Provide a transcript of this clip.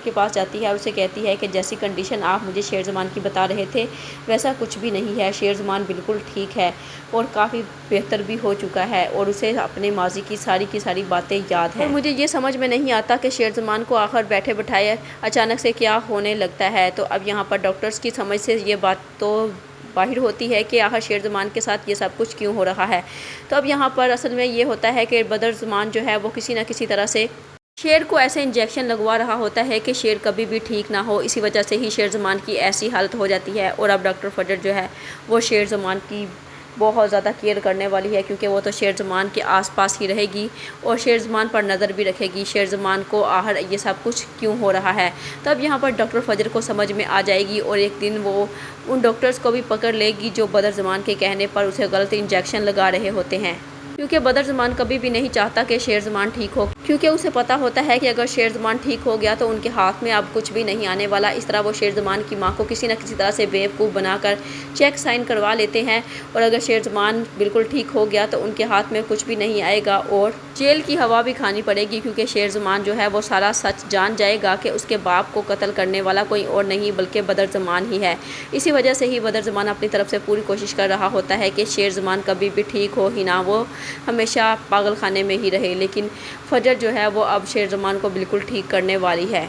کے پاس جاتی ہے اور اسے کہتی ہے کہ جیسی کنڈیشن آپ مجھے شیر زمان کی بتا رہے تھے ویسا کچھ بھی نہیں ہے، شیر زمان بالکل ٹھیک ہے اور کافی بہتر بھی ہو چکا ہے اور اسے اپنے ماضی کی ساری باتیں یاد ہیں۔ اور مجھے یہ سمجھ میں نہیں آتا کہ شیر زمان کو آخر بیٹھے بٹھائے اچانک سے کیا ہونے لگتا ہے۔ تو اب یہاں پر ڈاکٹرز کی سمجھ سے یہ بات تو باہر ہوتی ہے کہ آخر شیر زمان کے ساتھ یہ سب کچھ کیوں ہو رہا ہے۔ تو اب یہاں پر اصل میں یہ ہوتا ہے کہ بدر زمان جو ہے وہ کسی نہ کسی طرح سے شیر کو ایسے انجیکشن لگوا رہا ہوتا ہے کہ شیر کبھی بھی ٹھیک نہ ہو، اسی وجہ سے ہی شیر زمان کی ایسی حالت ہو جاتی ہے۔ اور اب ڈاکٹر فجر جو ہے وہ شیر زمان کی بہت زیادہ کیئر کرنے والی ہے، کیونکہ وہ تو شیر زمان کے آس پاس ہی رہے گی اور شیر زمان پر نظر بھی رکھے گی، شیر زمان کو آخر یہ سب کچھ کیوں ہو رہا ہے۔ تب یہاں پر ڈاکٹر فجر کو سمجھ میں آ جائے گی اور ایک دن وہ ان ڈاکٹرز کو بھی پکڑ لے گی جو بدر زمان کے کہنے پر اسے غلط انجیکشن لگا رہے ہوتے ہیں، کیونکہ بدر زمان کبھی بھی نہیں چاہتا کہ شیر زمان ٹھیک ہو، کیونکہ اسے پتا ہوتا ہے کہ اگر شیر زمان ٹھیک ہو گیا تو ان کے ہاتھ میں اب کچھ بھی نہیں آنے والا۔ اس طرح وہ شیر زمان کی ماں کو کسی نہ کسی طرح سے بیوقوف بنا کر چیک سائن کروا لیتے ہیں، اور اگر شیر زمان بالکل ٹھیک ہو گیا تو ان کے ہاتھ میں کچھ بھی نہیں آئے گا اور جیل کی ہوا بھی کھانی پڑے گی، کیونکہ شیر زمان جو ہے وہ سارا سچ جان جائے گا کہ اس کے باپ کو قتل کرنے والا کوئی اور نہیں بلکہ بدر زمان ہی ہے۔ اسی وجہ سے ہی بدر زمان اپنی طرف سے پوری کوشش کر رہا ہوتا ہے کہ شیر زمان کبھی بھی ٹھیک ہو ہی نہ، وہ ہمیشہ پاگل خانے میں ہی رہے، لیکن فجر جو ہے وہ اب شیر زمان کو بالکل ٹھیک کرنے والی ہے۔